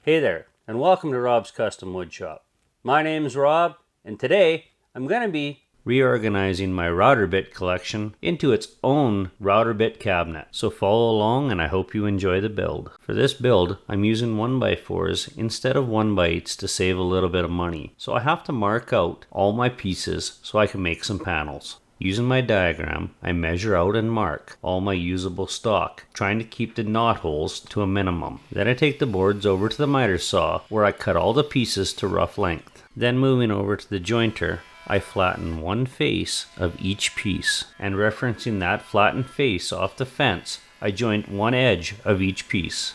Hey there, and welcome to Rob's Custom Wood Shop. My name's Rob, and today I'm going to be reorganizing my router bit collection into its own router bit cabinet. So follow along and I hope you enjoy the build. For this build, I'm using 1x4s instead of 1x8s to save a little bit of money. So I have to mark out all my pieces so I can make some panels. Using my diagram, I measure out and mark all my usable stock, trying to keep the knot holes to a minimum. Then I take the boards over to the miter saw where I cut all the pieces to rough length. Then moving over to the jointer, I flatten one face of each piece, and referencing that flattened face off the fence, I joint one edge of each piece.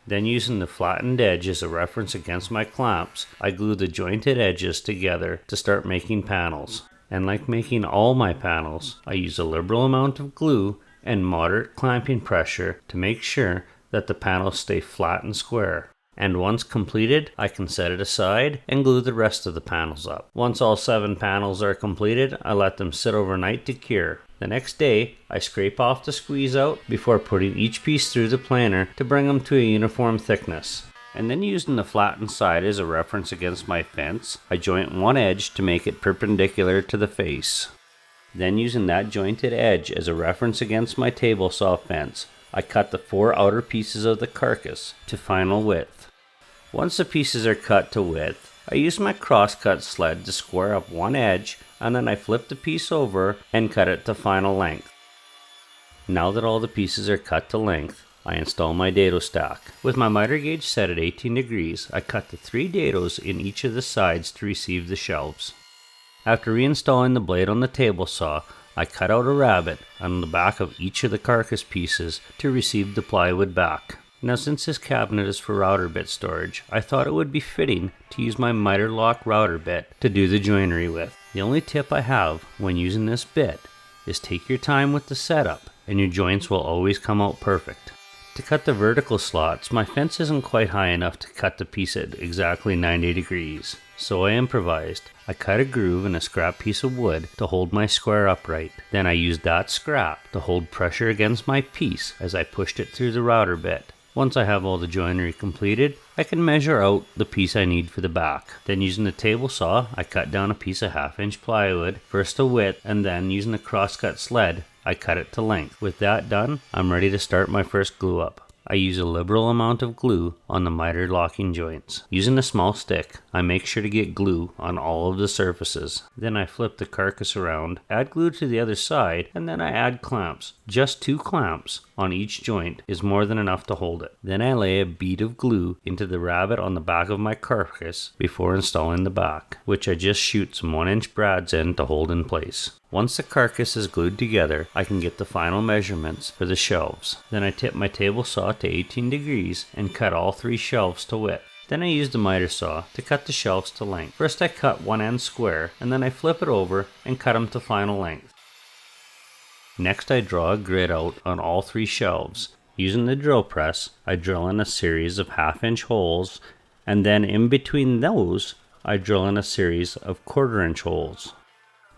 Then using the flattened edge as a reference against my clamps, I glue the jointed edges together to start making panels. And like making all my panels, I use a liberal amount of glue and moderate clamping pressure to make sure that the panels stay flat and square. And once completed, I can set it aside and glue the rest of the panels up. Once all 7 panels are completed, I let them sit overnight to cure. The next day, I scrape off the squeeze out before putting each piece through the planer to bring them to a uniform thickness. And then using the flattened side as a reference against my fence, I joint one edge to make it perpendicular to the face. Then using that jointed edge as a reference against my table saw fence, I cut the 4 outer pieces of the carcass to final width. Once the pieces are cut to width, I use my crosscut sled to square up one edge, and then I flip the piece over and cut it to final length. Now that all the pieces are cut to length, I install my dado stack. With my miter gauge set at 18 degrees, I cut the 3 dados in each of the sides to receive the shelves. After reinstalling the blade on the table saw, I cut out a rabbet on the back of each of the carcass pieces to receive the plywood back. Now since this cabinet is for router bit storage, I thought it would be fitting to use my miter lock router bit to do the joinery with. The only tip I have when using this bit is take your time with the setup and your joints will always come out perfect. To cut the vertical slots, my fence isn't quite high enough to cut the piece at exactly 90 degrees. So I improvised. I cut a groove in a scrap piece of wood to hold my square upright. Then I used that scrap to hold pressure against my piece as I pushed it through the router bit. Once I have all the joinery completed, I can measure out the piece I need for the back. Then using the table saw, I cut down a piece of 1/2-inch plywood, first to width, and then using a crosscut sled, I cut it to length. With that done, I'm ready to start my first glue up. I use a liberal amount of glue on the miter locking joints. Using a small stick, I make sure to get glue on all of the surfaces. Then I flip the carcass around, add glue to the other side, and then I add clamps. Just 2 clamps on each joint is more than enough to hold it. Then I lay a bead of glue into the rabbet on the back of my carcass before installing the back, which I just shoot some 1-inch brads in to hold in place. Once the carcass is glued together, I can get the final measurements for the shelves. Then I tip my table saw to 18 degrees and cut all 3 shelves to width. Then I use the miter saw to cut the shelves to length. First I cut one end square, and then I flip it over and cut them to final length. Next I draw a grid out on all 3 shelves. Using the drill press, I drill in a series of 1/2-inch holes, and then in between those, I drill in a series of 1/4-inch holes.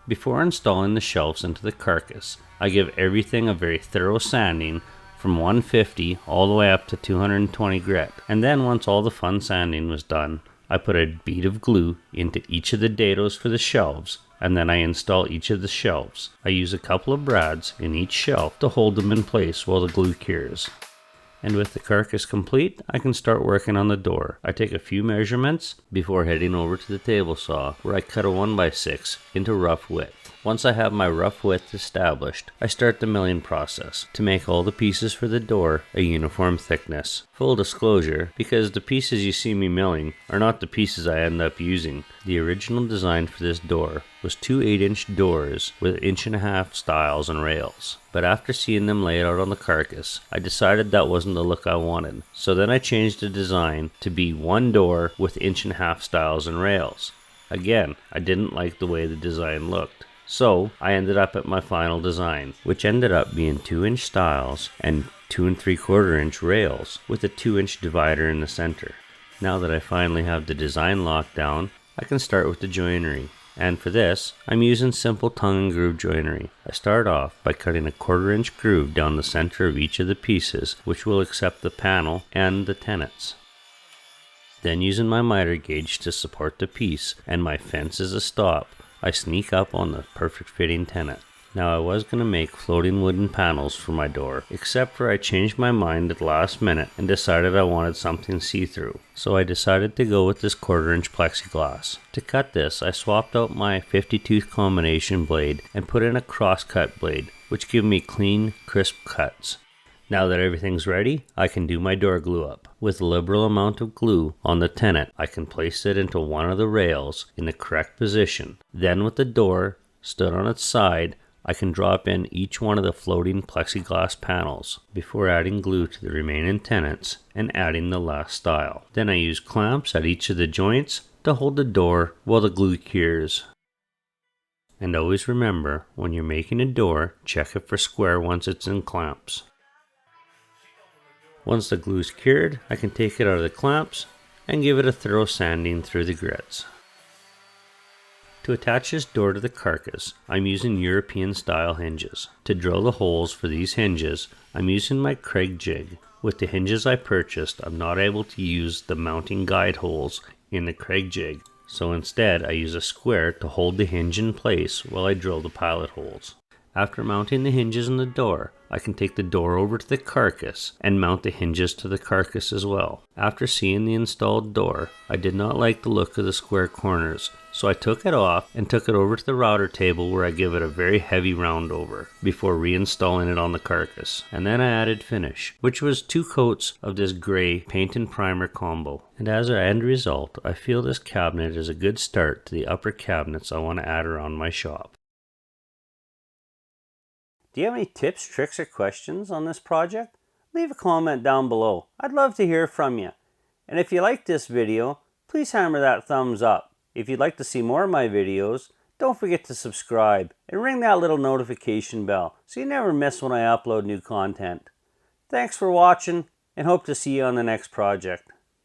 Before installing the shelves into the carcass, I give everything a very thorough sanding from 150 all the way up to 220 grit. And then once all the fun sanding was done, I put a bead of glue into each of the dados for the shelves, and then I install each of the shelves. I use a couple of brads in each shelf to hold them in place while the glue cures. And with the carcass complete, I can start working on the door. I take a few measurements before heading over to the table saw, where I cut a 1x6 into rough width. Once I have my rough width established, I start the milling process to make all the pieces for the door a uniform thickness. Full disclosure, because the pieces you see me milling are not the pieces I end up using. The original design for this door was 2 8-inch doors with 1.5-inch stiles and rails. But after seeing them laid out on the carcass, I decided that wasn't the look I wanted. So then I changed the design to be 1 door with 1.5-inch stiles and rails. Again, I didn't like the way the design looked. So I ended up at my final design, which ended up being 2-inch stiles and 2 3/4-inch rails with a 2-inch divider in the center. Now that I finally have the design locked down, I can start with the joinery. And for this, I'm using simple tongue and groove joinery. I start off by cutting a 1/4-inch groove down the center of each of the pieces, which will accept the panel and the tenets. Then using my miter gauge to support the piece and my fence as a stop, I sneak up on the perfect fitting tenet. Now I was going to make floating wooden panels for my door, except for I changed my mind at the last minute and decided I wanted something see-through. So I decided to go with this 1/4 inch plexiglass. To cut this, I swapped out my 50 tooth combination blade and put in a cross-cut blade, which give me clean, crisp cuts. Now that everything's ready, I can do my door glue up. With a liberal amount of glue on the tenet, I can place it into one of the rails in the correct position. Then with the door stood on its side, I can drop in each one of the floating plexiglass panels before adding glue to the remaining tenets and adding the last stile. Then I use clamps at each of the joints to hold the door while the glue cures. And always remember, when you're making a door, check it for square once it's in clamps. Once the glue is cured, I can take it out of the clamps and give it a thorough sanding through the grits. To attach this door to the carcass, I'm using European style hinges. To drill the holes for these hinges, I'm using my Craig jig. With the hinges I purchased, I'm not able to use the mounting guide holes in the Craig jig, so instead I use a square to hold the hinge in place while I drill the pilot holes. After mounting the hinges in the door, I can take the door over to the carcass and mount the hinges to the carcass as well. After seeing the installed door, I did not like the look of the square corners, so I took it off and took it over to the router table where I give it a very heavy round over before reinstalling it on the carcass. And then I added finish, which was 2 coats of this gray paint and primer combo. And as an end result, I feel this cabinet is a good start to the upper cabinets I want to add around my shop. Do you have any tips, tricks, or questions on this project? Leave a comment down below. I'd love to hear from you. And if you liked this video, please hammer that thumbs up. If you'd like to see more of my videos, don't forget to subscribe and ring that little notification bell so you never miss when I upload new content. Thanks for watching and hope to see you on the next project.